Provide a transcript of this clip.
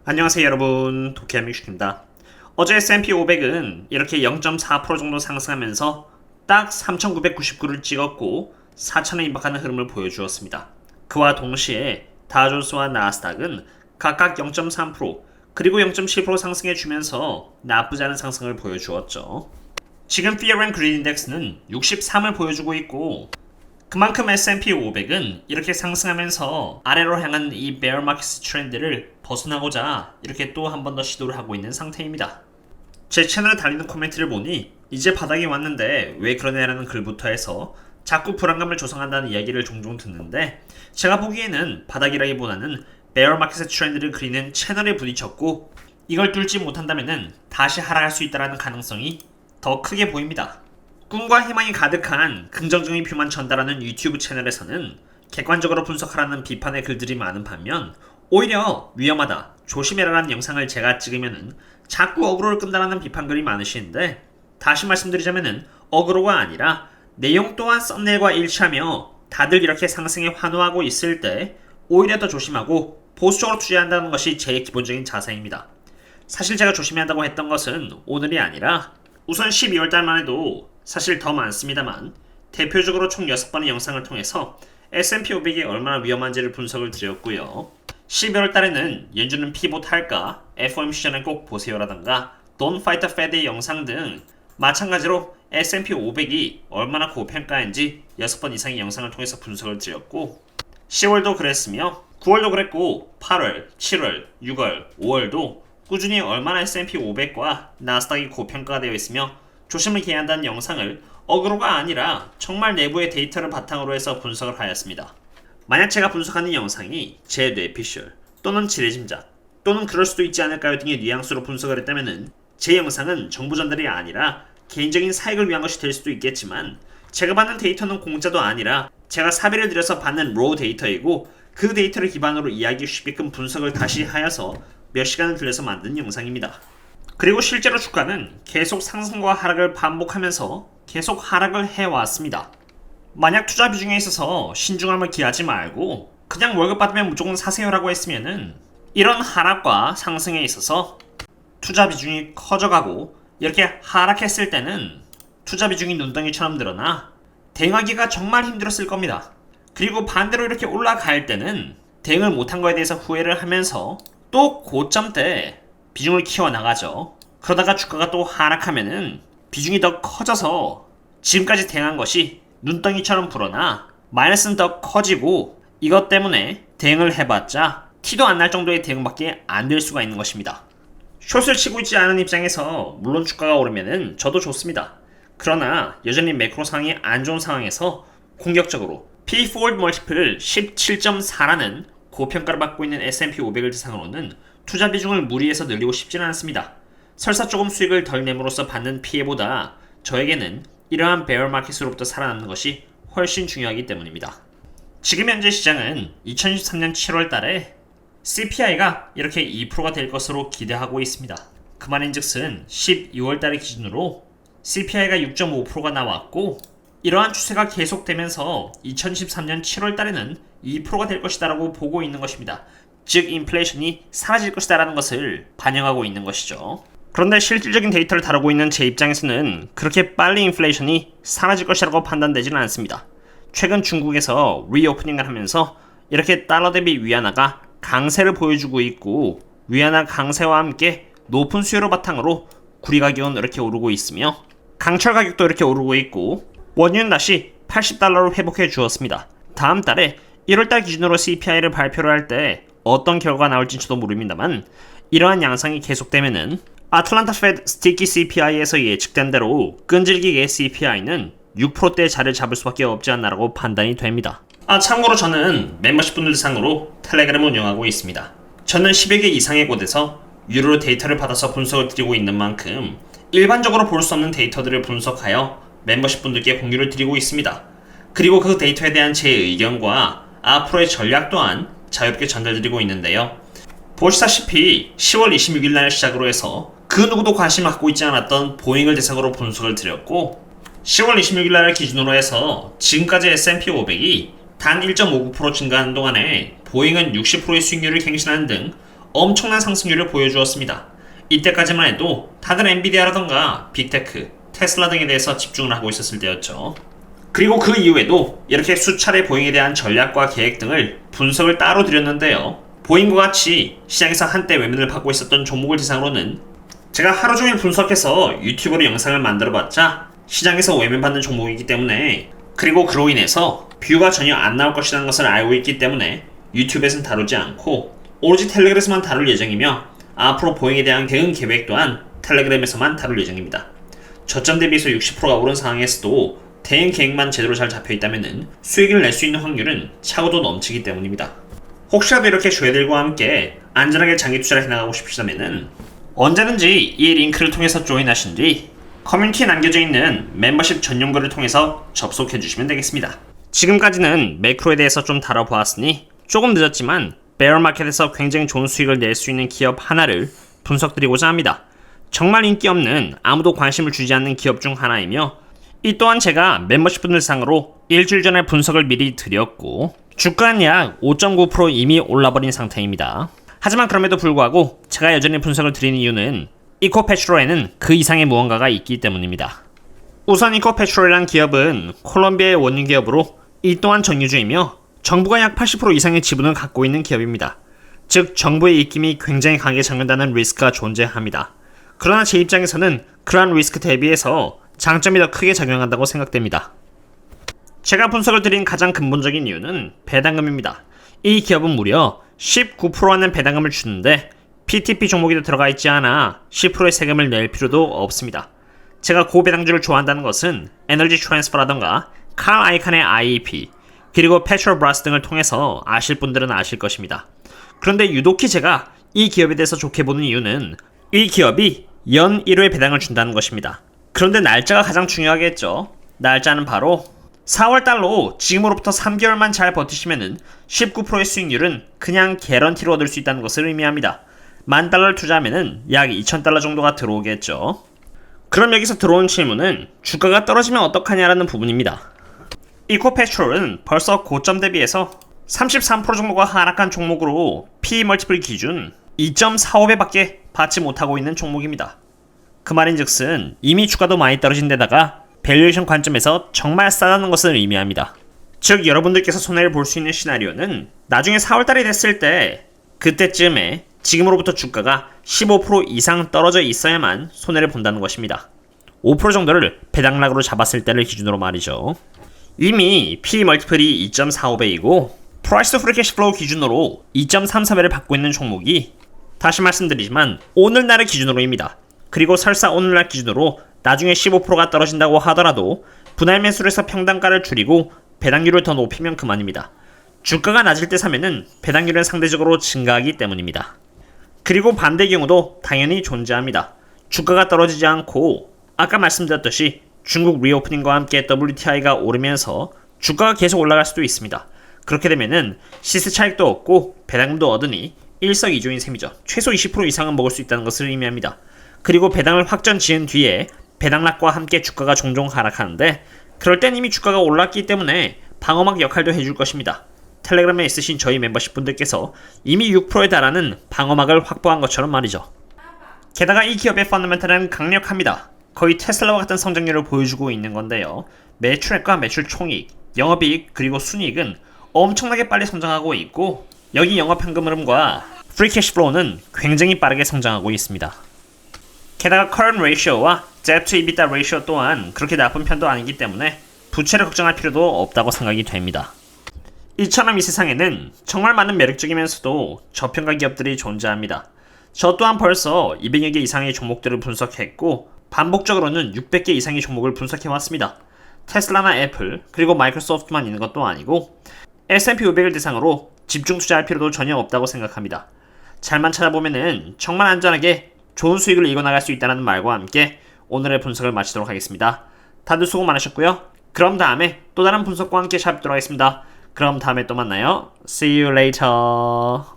안녕하세요 여러분, 도쿄함믹슈입니다. 어제 S&P 500은 이렇게 0.4% 정도 상승하면서 딱 3,999를 찍었고 4,000에 임박하는 흐름을 보여주었습니다. 그와 동시에 다우존스와 나스닥은 각각 0.3% 그리고 0.7% 상승해주면서 나쁘지 않은 상승을 보여주었죠. 지금 Fear and Greed 인덱스는 63을 보여주고 있고 그만큼 S&P 500은 이렇게 상승하면서 아래로 향한 이 bear market 트렌드를 벗어나고자 이렇게 또 한 번 더 시도를 하고 있는 상태입니다. 제 채널에 달리는 코멘트를 보니 이제 바닥이 왔는데 왜 그러냐라는 글부터 해서 자꾸 불안감을 조성한다는 이야기를 종종 듣는데 제가 보기에는 바닥이라기보다는 bear market 트렌드를 그리는 채널에 부딪혔고 이걸 뚫지 못한다면 다시 하락할 수 있다는 가능성이 더 크게 보입니다. 꿈과 희망이 가득한 긍정적인 뷰만 전달하는 유튜브 채널에서는 객관적으로 분석하라는 비판의 글들이 많은 반면 오히려 위험하다, 조심해라라는 영상을 제가 찍으면은 자꾸 어그로를 끈다라는 비판글이 많으시는데 다시 말씀드리자면은 어그로가 아니라 내용 또한 썸네일과 일치하며 다들 이렇게 상승에 환호하고 있을 때 오히려 더 조심하고 보수적으로 투자한다는 것이 제 기본적인 자세입니다. 사실 제가 조심해야 한다고 했던 것은 오늘이 아니라 우선 12월달만 해도 사실 더 많습니다만 대표적으로 총 6번의 영상을 통해서 S&P 500이 얼마나 위험한지를 분석을 드렸고요. 11월 달에는 연준은 피봇 할까? FOMC 전에 꼭 보세요라던가 Don't Fight the Fed의 영상 등 마찬가지로 S&P 500이 얼마나 고평가인지 6번 이상의 영상을 통해서 분석을 드렸고 10월도 그랬으며 9월도 그랬고 8월, 7월, 6월, 5월도 꾸준히 얼마나 S&P 500과 나스닥이 고평가가 되어 있으며 조심을 기해야 한다는 영상을 어그로가 아니라 정말 내부의 데이터를 바탕으로 해서 분석을 하였습니다. 만약 제가 분석하는 영상이 제 뇌피셜 또는 지레짐작 또는 그럴 수도 있지 않을까요 등의 뉘앙스로 분석을 했다면 제 영상은 정보 전달이 아니라 개인적인 사익을 위한 것이 될 수도 있겠지만 제가 받는 데이터는 공짜도 아니라 제가 사비를 들여서 받는 로우 데이터이고 그 데이터를 기반으로 이야기 쉽게끔 분석을 다시 하여서 몇 시간을 들여서 만든 영상입니다. 그리고 실제로 주가는 계속 상승과 하락을 반복하면서 계속 하락을 해왔습니다. 만약 투자 비중에 있어서 신중함을 기하지 말고 그냥 월급 받으면 무조건 사세요라고 했으면은 이런 하락과 상승에 있어서 투자 비중이 커져가고 이렇게 하락했을 때는 투자 비중이 눈덩이처럼 늘어나 대응하기가 정말 힘들었을 겁니다. 그리고 반대로 이렇게 올라갈 때는 대응을 못한 거에 대해서 후회를 하면서 또 고점 때 비중을 키워나가죠. 그러다가 주가가 또 하락하면은 비중이 더 커져서 지금까지 대응한 것이 눈덩이처럼 불어나 마이너스는 더 커지고 이것 때문에 대응을 해봤자 티도 안 날 정도의 대응밖에 안 될 수가 있는 것입니다. 숏을 치고 있지 않은 입장에서 물론 주가가 오르면은 저도 좋습니다. 그러나 여전히 매크로 상황이 안 좋은 상황에서 공격적으로 P/Forward 멀티플을 17.4라는 고평가를 받고 있는 S&P 500을 대상으로는 투자 비중을 무리해서 늘리고 싶지는 않습니다. 설사 조금 수익을 덜 내므로써 받는 피해보다 저에게는 이러한 베어 마켓으로부터 살아남는 것이 훨씬 중요하기 때문입니다. 지금 현재 시장은 2023년 7월 달에 CPI가 이렇게 2%가 될 것으로 기대하고 있습니다. 그 말인즉슨 12월 달을 기준으로 CPI가 6.5%가 나왔고 이러한 추세가 계속되면서 2013년 7월 달에는 2%가 될 것이다 라고 보고 있는 것입니다. 즉 인플레이션이 사라질 것이다 라는 것을 반영하고 있는 것이죠. 그런데 실질적인 데이터를 다루고 있는 제 입장에서는 그렇게 빨리 인플레이션이 사라질 것이라고 판단되지는 않습니다. 최근 중국에서 리오프닝을 하면서 이렇게 달러 대비 위안화가 강세를 보여주고 있고 위안화 강세와 함께 높은 수요를 바탕으로 구리 가격은 이렇게 오르고 있으며 강철 가격도 이렇게 오르고 있고 원유는 다시 80달러로 회복해 주었습니다. 다음 달에 1월달 기준으로 CPI를 발표를 할 때 어떤 결과가 나올지 저도 모릅니다만 이러한 양상이 계속되면은 아틀란타 페드 스티키 CPI에서 예측된 대로 끈질기게 CPI는 6%대의 자리를 잡을 수밖에 없지 않나라고 판단이 됩니다. 참고로 저는 멤버십 분들 대상으로 텔레그램을 운영하고 있습니다. 저는 10여 개 이상의 곳에서 유료로 데이터를 받아서 분석을 드리고 있는 만큼 일반적으로 볼 수 없는 데이터들을 분석하여 멤버십 분들께 공유를 드리고 있습니다. 그리고 그 데이터에 대한 제 의견과 앞으로의 전략 또한 자유롭게 전달드리고 있는데요. 보시다시피 10월 26일 날 시작으로 해서 그 누구도 관심을 갖고 있지 않았던 보잉을 대상으로 분석을 드렸고 10월 26일 날 기준으로 해서 지금까지 S&P 500이 단 1.59% 증가하는 동안에 보잉은 60%의 수익률을 갱신하는 등 엄청난 상승률을 보여주었습니다. 이때까지만 해도 다들 엔비디아라던가 빅테크, 테슬라 등에 대해서 집중을 하고 있었을 때였죠. 그리고 그 이후에도 이렇게 수차례 보잉에 대한 전략과 계획 등을 분석을 따로 드렸는데요. 보잉과 같이 시장에서 한때 외면을 받고 있었던 종목을 대상으로는 제가 하루 종일 분석해서 유튜브로 영상을 만들어봤자 시장에서 외면받는 종목이기 때문에, 그리고 그로 인해서 뷰가 전혀 안 나올 것이라는 것을 알고 있기 때문에 유튜브에서는 다루지 않고 오로지 텔레그램에서만 다룰 예정이며, 앞으로 보잉에 대한 대응 계획 또한 텔레그램에서만 다룰 예정입니다. 저점 대비해서 60%가 오른 상황에서도 대응 계획만 제대로 잘 잡혀있다면 수익을 낼 수 있는 확률은 차고도 넘치기 때문입니다. 혹시라도 이렇게 쉐들과 함께 안전하게 장기 투자를 해나가고 싶으시다면 언제든지 이 링크를 통해서 조인하신 뒤 커뮤니티에 남겨져 있는 멤버십 전용글을 통해서 접속해 주시면 되겠습니다. 지금까지는 매크로에 대해서 좀 다뤄보았으니 조금 늦었지만 베어마켓에서 굉장히 좋은 수익을 낼 수 있는 기업 하나를 분석드리고자 합니다. 정말 인기 없는, 아무도 관심을 주지 않는 기업 중 하나이며, 이 또한 제가 멤버십 분들 상으로 일주일 전에 분석을 미리 드렸고 주가는 약 5.9% 이미 올라버린 상태입니다. 하지만 그럼에도 불구하고 제가 여전히 분석을 드리는 이유는 이코페트롤에는 그 이상의 무언가가 있기 때문입니다. 우선 이코페트롤이란 기업은 콜롬비아의 원유 기업으로 이 또한 정유주이며 정부가 약 80% 이상의 지분을 갖고 있는 기업입니다. 즉 정부의 입김이 굉장히 강하게 작용한다는 리스크가 존재합니다. 그러나 제 입장에서는 그러한 리스크 대비해서 장점이 더 크게 작용한다고 생각됩니다. 제가 분석을 드린 가장 근본적인 이유는 배당금입니다. 이 기업은 무려 19%라는 배당금을 주는데 PTP 종목에도 들어가 있지 않아 10%의 세금을 낼 필요도 없습니다. 제가 고배당주를 좋아한다는 것은 에너지 트랜스퍼라던가 칼 아이칸의 IEP, 그리고 페트로브라스 등을 통해서 아실 분들은 아실 것입니다. 그런데 유독히 제가 이 기업에 대해서 좋게 보는 이유는 이 기업이 연 1회 배당을 준다는 것입니다. 그런데 날짜가 가장 중요하겠죠. 날짜는 바로 4월달로 지금으로부터 3개월만 잘 버티시면은 19%의 수익률은 그냥 개런티로 얻을 수 있다는 것을 의미합니다. $10,000를 투자하면은 약 $2,000 정도가 들어오겠죠. 그럼 여기서 들어온 질문은 주가가 떨어지면 어떡하냐라는 부분입니다. 이코페트롤은 벌써 고점 대비해서 33% 정도가 하락한 종목으로 PE 멀티플 기준 2.45배밖에 받지 못하고 있는 종목입니다. 그 말인즉슨 이미 주가도 많이 떨어진 데다가 밸류에이션 관점에서 정말 싸다는 것을 의미합니다. 즉 여러분들께서 손해를 볼 수 있는 시나리오는 나중에 4월달이 됐을 때 그때쯤에 지금으로부터 주가가 15% 이상 떨어져 있어야만 손해를 본다는 것입니다. 5% 정도를 배당락으로 잡았을 때를 기준으로 말이죠. 이미 PE 멀티플이 2.45배이고 프라이스 투 프리 캐시 플로우 기준으로 2.34배를 받고 있는 종목이, 다시 말씀드리지만 오늘날의 기준으로입니다. 그리고 설사 오늘날 기준으로 나중에 15%가 떨어진다고 하더라도 분할 매수를 해서 평단가를 줄이고 배당률을 더 높이면 그만입니다. 주가가 낮을 때 사면은 배당률은 상대적으로 증가하기 때문입니다. 그리고 반대 경우도 당연히 존재합니다. 주가가 떨어지지 않고 아까 말씀드렸듯이 중국 리오프닝과 함께 WTI가 오르면서 주가가 계속 올라갈 수도 있습니다. 그렇게 되면은 시세 차익도 얻고 배당금도 얻으니 일석이조인 셈이죠. 최소 20% 이상은 먹을 수 있다는 것을 의미합니다. 그리고 배당을 확정 지은 뒤에 배당락과 함께 주가가 종종 하락하는데, 그럴 땐 이미 주가가 올랐기 때문에 방어막 역할도 해줄 것입니다. 텔레그램에 있으신 저희 멤버십 분들께서 이미 6%에 달하는 방어막을 확보한 것처럼 말이죠. 게다가 이 기업의 펀더멘털은 강력합니다. 거의 테슬라와 같은 성장률을 보여주고 있는 건데요. 매출액과 매출 총이익, 영업이익, 그리고 순이익은 엄청나게 빨리 성장하고 있고, 여기 영업현금 흐름과 프리 캐시 플로우는 굉장히 빠르게 성장하고 있습니다. 게다가 current ratio와 debt to EBITDA ratio 또한 그렇게 나쁜 편도 아니기 때문에 부채를 걱정할 필요도 없다고 생각이 됩니다. 이처럼 이 세상에는 정말 많은 매력적이면서도 저평가 기업들이 존재합니다. 저 또한 벌써 200여 개 이상의 종목들을 분석했고 반복적으로는 600개 이상의 종목을 분석해왔습니다. 테슬라나 애플, 그리고 마이크로소프트만 있는 것도 아니고 S&P 500을 대상으로 집중 투자할 필요도 전혀 없다고 생각합니다. 잘만 찾아보면은 정말 안전하게 좋은 수익을 이뤄나갈 수 있다는 말과 함께 오늘의 분석을 마치도록 하겠습니다. 다들 수고 많으셨고요. 그럼 다음에 또 다른 분석과 함께 찾아뵙도록 하겠습니다. 그럼 다음에 또 만나요. See you later.